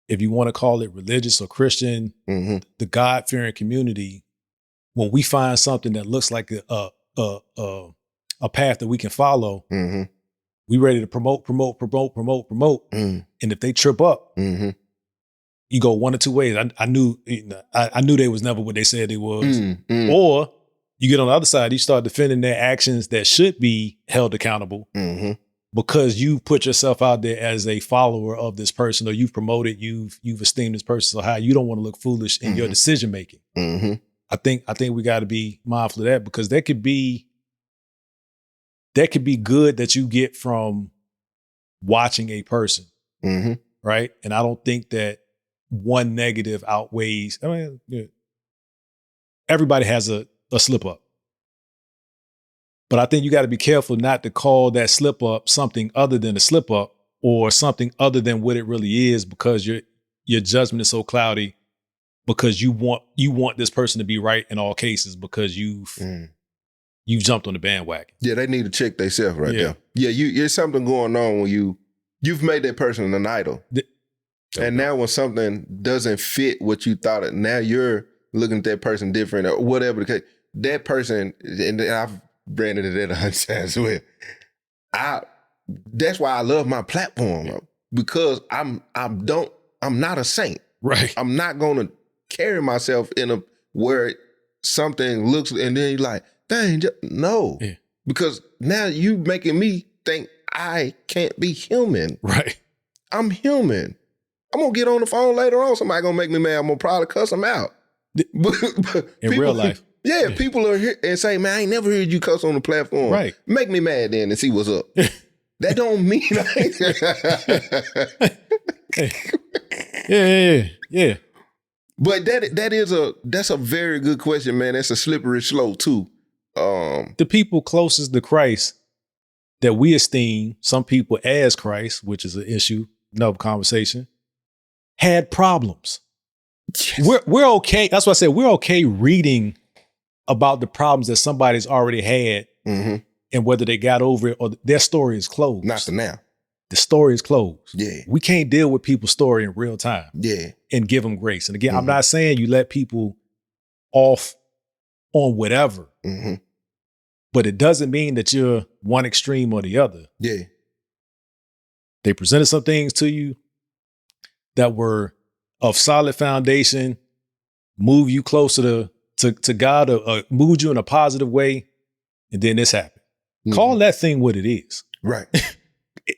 if you want to call it religious or Christian, the God-fearing community, when we find something that looks like a path that we can follow, we ready to promote. And if they trip up, you go one or two ways. I knew they was never what they said they was. Or you get on the other side, you start defending their actions that should be held accountable because you put yourself out there as a follower of this person, or you've promoted, you've esteemed this person so high. You don't want to look foolish in your decision making. I think we got to be mindful of that because that could be good that you get from watching a person, right? And I don't think that one negative outweighs. I mean, everybody has a slip up, but I think you got to be careful not to call that slip up something other than a slip up or something other than what it really is, because your judgment is so cloudy because you want this person to be right in all cases because you've jumped on the bandwagon. Yeah, they need to check themselves right there. Yeah, there's something going on when you've made that person an idol. And now when something doesn't fit what you thought it, now you're looking at that person different or whatever the case. That person, and I've ran into that 100 times with. That's why I love my platform, because I'm not a saint. Right. I'm not gonna carry myself in a where something looks and then you're like, dang, no. Yeah. Because now you making me think I can't be human. Right. I'm human. I'm gonna get on the phone later on. Somebody gonna make me mad. I'm gonna probably cuss them out. But in real life. Yeah, people are here and say, man, I ain't never heard you cuss on the platform. Right. Make me mad then and see what's up. That don't mean Yeah. But that's a very good question, man. That's a slippery slope too. The people closest to Christ that we esteem, some people as Christ, which is an issue, another conversation. had problems. Yes. We're okay. That's why I said we're okay reading about the problems that somebody's already had and whether they got over it or their story is closed. Not the now. The story is closed. Yeah. We can't deal with people's story in real time. Yeah. And give them grace. And again, I'm not saying you let people off on whatever, but it doesn't mean that you're one extreme or the other. Yeah. They presented some things to you that were of solid foundation, move you closer to God, or moved you in a positive way, and then this happened. Call that thing what it is. Right.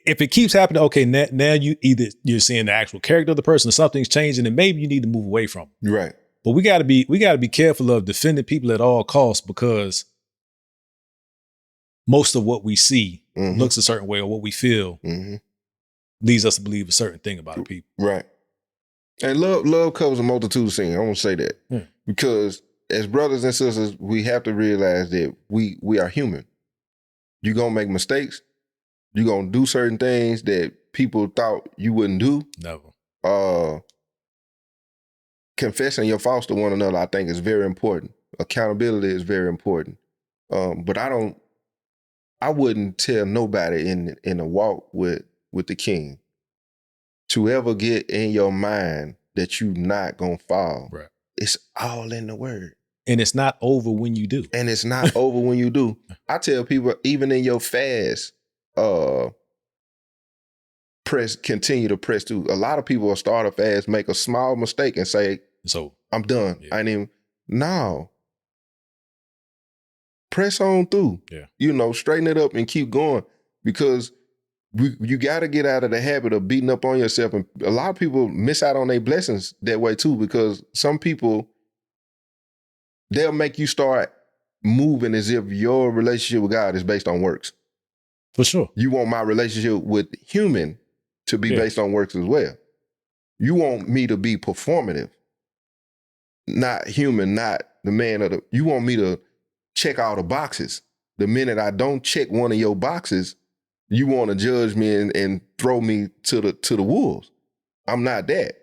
If it keeps happening, okay, now you're seeing the actual character of the person, or something's changing, and maybe you need to move away from it. Right. But we gotta be careful of defending people at all costs, because most of what we see looks a certain way, or what we feel leads us to believe a certain thing about people. Right. And love covers a multitude of sins. I want to say that because as brothers and sisters, we have to realize that we are human. You're gonna make mistakes. You're gonna do certain things that people thought you wouldn't do. Never. Confessing your faults to one another, I think, is very important. Accountability is very important. But I wouldn't tell nobody in a walk with the King to ever get in your mind that you're not gonna fall. Right. It's all in the word. And it's not over when you do. And it's not over when you do. I tell people, even in your fast, continue to press through. A lot of people will start a fast, make a small mistake and say, so I'm done. Yeah. I ain't even, no. Press on through. Yeah. Straighten it up and keep going, because you got to get out of the habit of beating up on yourself. And a lot of people miss out on their blessings that way too, because some people, they'll make you start moving as if your relationship with God is based on works. For sure. You want my relationship with human to be based on works as well. You want me to be performative, not human, not the man of the, you want me to check all the boxes. The minute I don't check one of your boxes, you want to judge me and throw me to the wolves. I'm not that.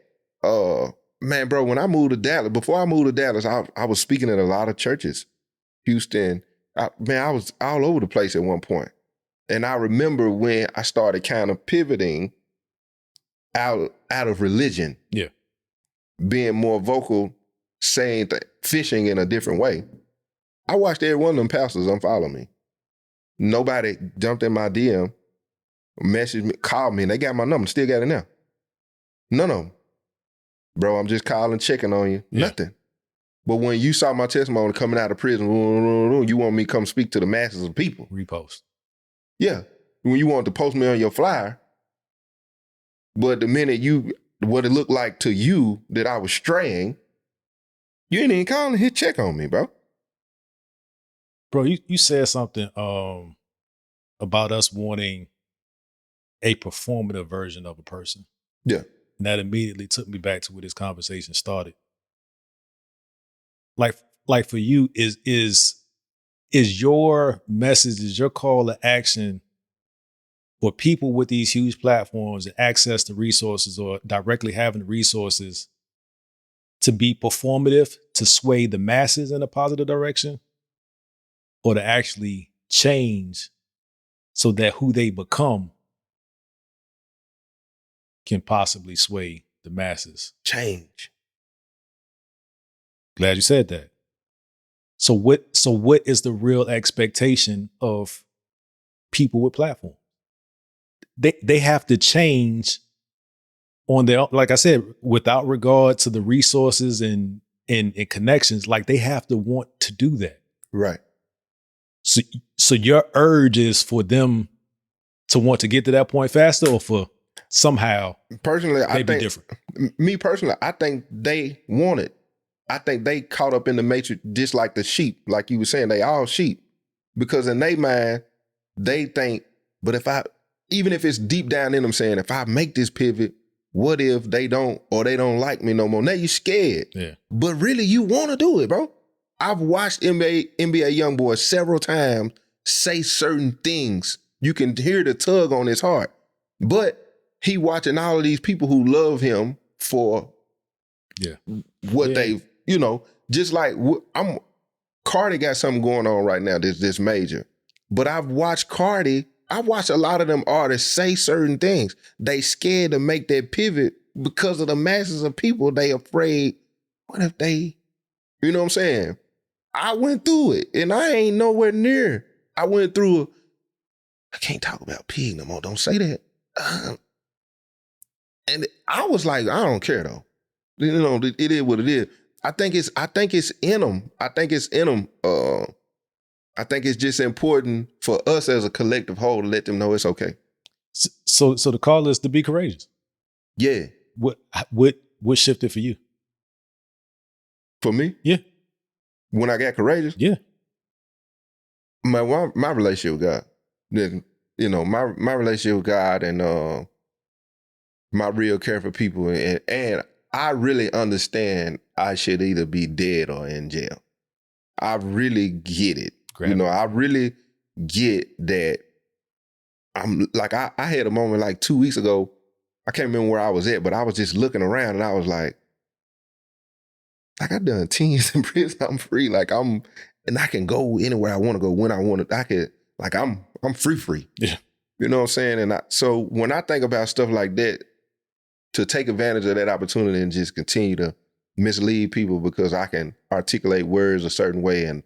Man, bro, when I moved to Dallas, before I moved to Dallas, I was speaking at a lot of churches. Houston, I was all over the place at one point. And I remember when I started kind of pivoting out of religion. Yeah. Being more vocal, saying fishing in a different way. I watched every one of them pastors unfollow me. Nobody jumped in my DM, messaged me, called me, and they got my number, still got it now. None of them. Bro, I'm just calling, checking on you. Yeah. Nothing. But when you saw my testimony coming out of prison, you want me to come speak to the masses of people. Repost. Yeah. When you wanted to post me on your flyer, but the minute what it looked like to you that I was straying, you ain't even calling, hit check on me, bro. Bro, you said something about us wanting a performative version of a person. Yeah. And that immediately took me back to where this conversation started. Like for you, is your message, is your call to action for people with these huge platforms and access to resources, or directly having the resources, to be performative, to sway the masses in a positive direction, or to actually change so that who they become can possibly sway the masses? Change. Glad you said that. So what is the real expectation of people with platforms? They have to change on their, like I said, without regard to the resources and connections. Like, they have to want to do that. Right. So your urge is for them to want to get to that point faster, or for somehow personally, I think different? Me personally, I think they want it. I think they caught up in the matrix just like the sheep, like you were saying, they all sheep. Because in their mind, they think, but even if it's deep down in them saying, if I make this pivot, what if they don't like me no more? Now you're scared. Yeah. But really, you want to do it, bro. I've watched NBA YoungBoy several times say certain things. You can hear the tug on his heart. But he watching all of these people who love him for what they've, just like Cardi got something going on right now, this major. But I've watched I watch a lot of them artists say certain things. They scared to make that pivot because of the masses of people. They afraid, what if they, you know what I'm saying? I went through it and I ain't nowhere near. I went through I can't talk about pig no more. Don't say that. And I was like, I don't care though. It is what it is. I think it's in them. I think it's in them. I think it's just important for us as a collective whole to let them know it's okay. So the call is to be courageous. Yeah. What shifted for you? For me? Yeah. When I got courageous? Yeah. My relationship with God. Then, my relationship with God and my real care for people, and I really understand I should either be dead or in jail. I really get it. I really get that. I'm like, I had a moment like 2 weeks ago. I can't remember where I was at, but I was just looking around and I was like I done 10 years in prison. I'm free. And I can go anywhere I want to go when I want to. I'm free. Yeah. You know what I'm saying? And so when I think about stuff like that, to take advantage of that opportunity and just continue to mislead people because I can articulate words a certain way and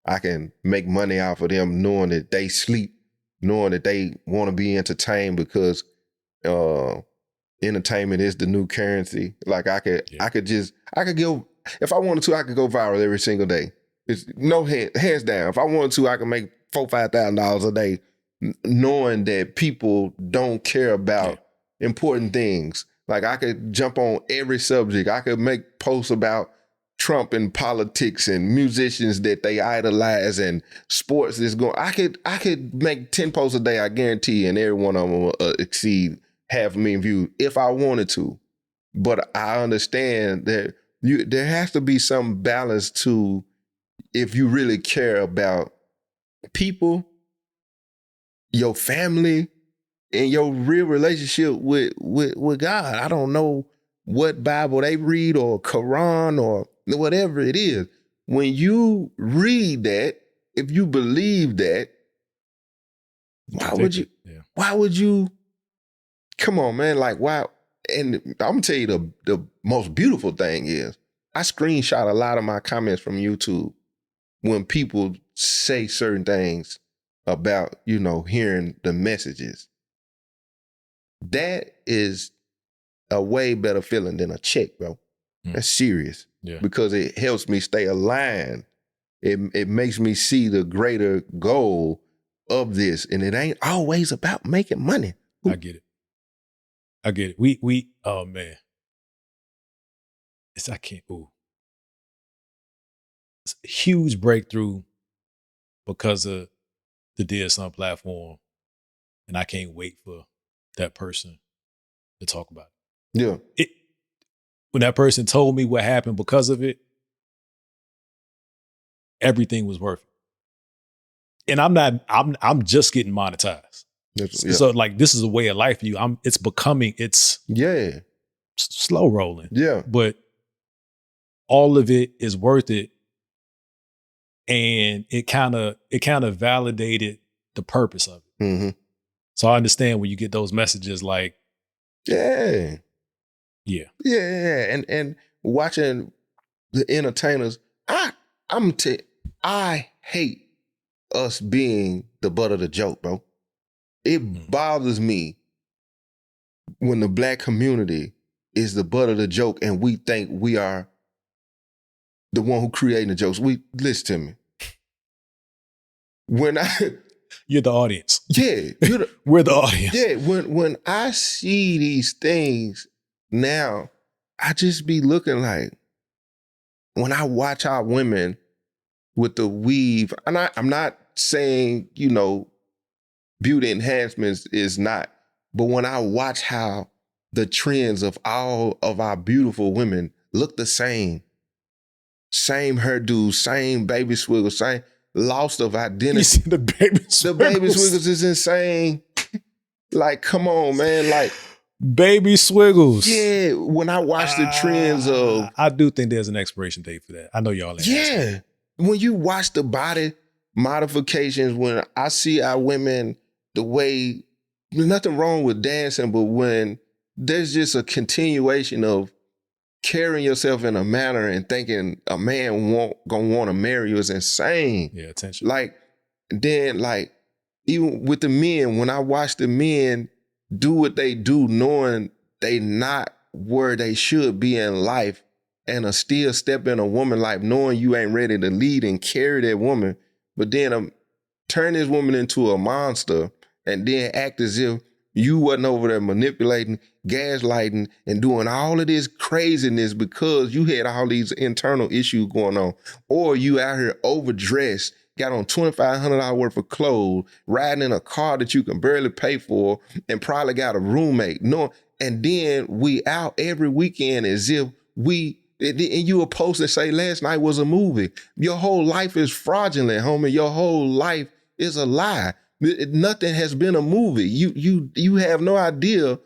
I can make money off of them knowing that they sleep, knowing that they want to be entertained because entertainment is the new currency. Like I could go, if I wanted to, I could go viral every single day. It's hands down. If I wanted to, I could make $4,000-$5,000 a day, knowing that people don't care about important things. Like I could jump on every subject. I could make posts about Trump and politics and musicians that they idolize and sports is going. I could make 10 posts a day, I guarantee, and every one of them will exceed 500,000 views if I wanted to. But I understand that there has to be some balance to, if you really care about people, your family, and your real relationship with God. I don't know what Bible they read or Quran or whatever it is. When you read that, if you believe that, why would you, come on, man, like why? And I'm gonna tell you the most beautiful thing is I screenshot a lot of my comments from YouTube when people say certain things about, hearing the messages. That is a way better feeling than a check, bro. That's serious. Yeah. Because it helps me stay aligned. It makes me see the greater goal of this. And it ain't always about making money. I get it. We oh man. It's a huge breakthrough because of the Dear Son platform. And I can't wait for that person to talk about it. Yeah. When that person told me what happened because of it, everything was worth it. And I'm just getting monetized. So like, this is a way of life for you. It's slow rolling. Yeah. But all of it is worth it. And it kind of validated the purpose of it. Mm-hmm. So I understand when you get those messages like, yeah. And watching the entertainers, I hate us being the butt of the joke, bro. It bothers me when the Black community is the butt of the joke and we think we are the one who creating the jokes. Listen to me. You're the audience. Yeah. We're the audience. Yeah. When I see these things now, I just be looking like, when I watch our women with the weave, and I'm not saying, beauty enhancements is not, but when I watch how the trends of all of our beautiful women look the same hairdo, same baby swiggles, same loss of identity. You see the baby swiggles? The baby swiggles is insane. Like, come on, man. Like, Baby Swiggles. Yeah, when I watch the trends of... I do think there's an expiration date for that. I know y'all ain't asking. When you watch the body modifications, when I see our women, the way... There's nothing wrong with dancing, but when there's just a continuation of carrying yourself in a manner and thinking a man gonna want to marry you is insane. Yeah, attention. Like, then, like, even with the men, when I watch the men do what they do, knowing they not where they should be in life, and a still step in a woman life, knowing you ain't ready to lead and carry that woman, but then turn this woman into a monster and then act as if you wasn't over there manipulating, gaslighting, and doing all of this craziness because you had all these internal issues going on. Or you out here overdressed, got on $2,500 worth of clothes, riding in a car that you can barely pay for, and probably got a roommate. No, and then we out every weekend as if and you were supposed to say last night was a movie. Your whole life is fraudulent, homie. Your whole life is a lie. Nothing has been a movie. You have no idea.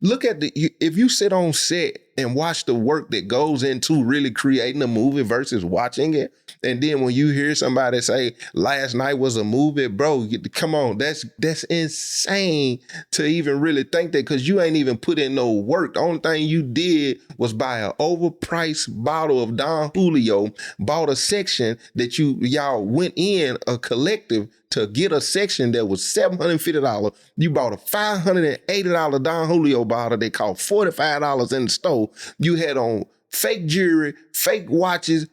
Look at if you sit on set and watch the work that goes into really creating a movie versus watching it, and then when you hear somebody say last night was a movie, bro, come on, that's insane to even really think that, because you ain't even put in no work. The only thing you did was buy an overpriced bottle of Don Julio, bought a section that y'all went in a collective to get a section that was $750. You bought a $580 Don Julio bottle that cost $45 in the store. You had on fake jewelry, fake watches,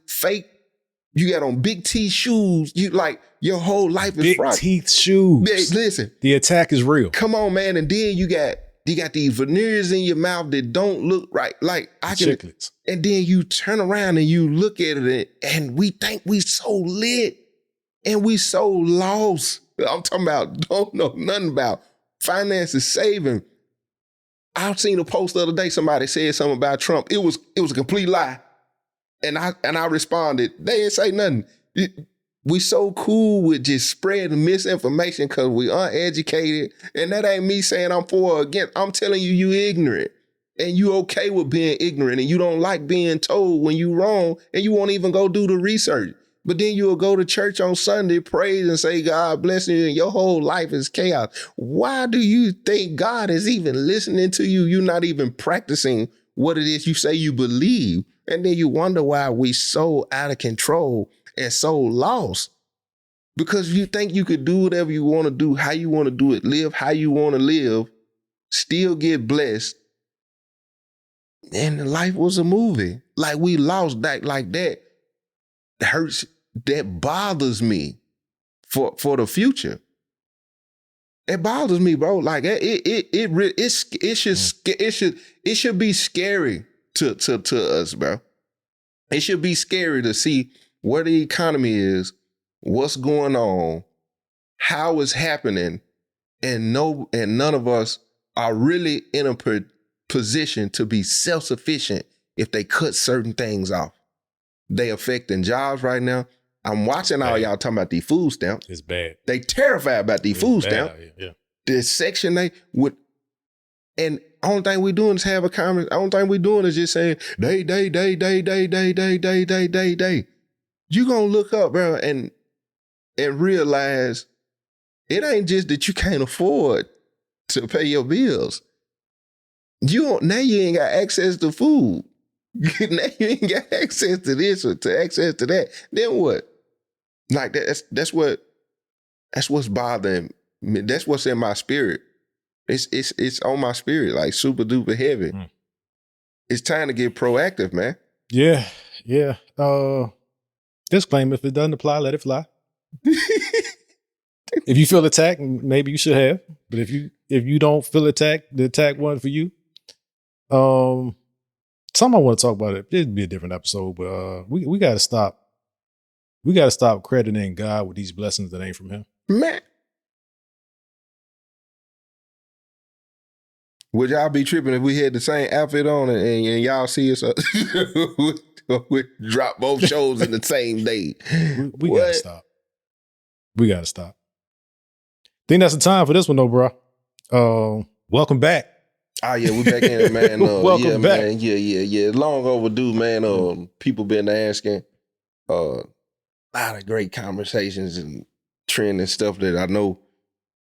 you got on big T shoes. You like your whole life is fraud. Big teeth shoes. Yeah, listen. The attack is real. Come on, man. And then you got these veneers in your mouth that don't look right. Like Chiclets. And then you turn around and you look at it and we think we so lit. And we so lost. I'm talking about don't know nothing about finances, saving. I've seen a post the other day. Somebody said something about Trump. It was a complete lie. And I responded, they didn't say nothing. We so cool with just spreading misinformation because we uneducated. And that ain't me saying I'm for or against. I'm telling you ignorant. And you okay with being ignorant. And you don't like being told when you wrong. And you won't even go do the research. But then you'll go to church on Sunday, praise and say, God bless you, and your whole life is chaos. Why do you think God is even listening to you? You're not even practicing what it is you say you believe. And then you wonder why we so out of control and so lost. Because you think you could do whatever you want to do, how you want to do it, live how you want to live, still get blessed. And life was a movie. Like we lost that, like that hurts. That bothers me for the future. It bothers me, bro. Like it should be scary to us, bro. It should be scary to see where the economy is, what's going on, how it's happening, and none of us are really in a position to be self-sufficient if they cut certain things off. They affecting jobs right now. I'm watching all y'all talking about these food stamps. It's bad. They terrified about these food stamps. Yeah. This section they would, and only thing we doing is have a conversation. Only thing we doing is just saying they. You gonna look up, bro, and realize it ain't just that you can't afford to pay your bills. You ain't got access to food. Now you ain't got access to this or to access to that. Then what? Like that's what's bothering me. That's what's in my spirit. It's on my spirit, like super duper heavy. It's time to get proactive, man. Yeah. Disclaimer: if it doesn't apply, let it fly. If you feel attacked, maybe you should have. But if you don't feel attacked, the attack wasn't for you. Something I want to talk about it. It'd be a different episode, but we gotta stop. We gotta stop crediting God with these blessings that ain't from Him. Man, would y'all be tripping if we had the same outfit on and y'all see us we drop both shows in the same day? We gotta stop. We gotta stop. Think that's the time for this one, though, bro. Welcome back Oh yeah, we back in it, man. Welcome back. Man. Yeah. Long overdue, man. People been asking. A lot of great conversations and trending stuff that I know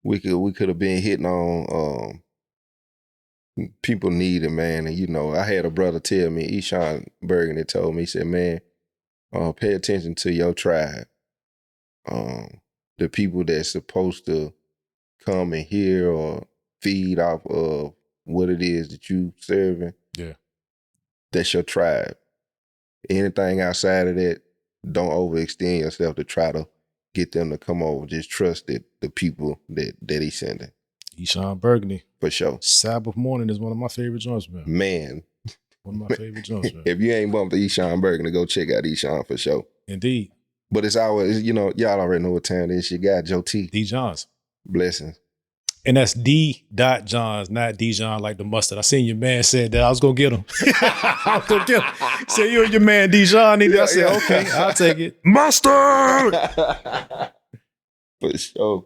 we could have been hitting on. People need it, man. And I had a brother tell me, Eshawn Bergen, that told me, he said, man, pay attention to your tribe. The people that's supposed to come and hear or feed off of what it is that you serving. Yeah. That's your tribe. Anything outside of that, don't overextend yourself to try to get them to come over. Just trust that the people that he's sending. Eshawn Burgundy. For sure. Sabbath morning is one of my favorite joints, man. Man. One of my favorite joints, man. If you ain't bumped the Eshawn Burgundy, go check out Eshawn for sure. Indeed. But it's always, y'all already know what time it is. You got Joe T. D. Johns. Blessings. And that's D. Johns, not D. John like the mustard. I seen your man said that. I was going to get him. I was going to get him. Say, you and your man D. John. I said, okay, I'll take it. Mustard! For sure.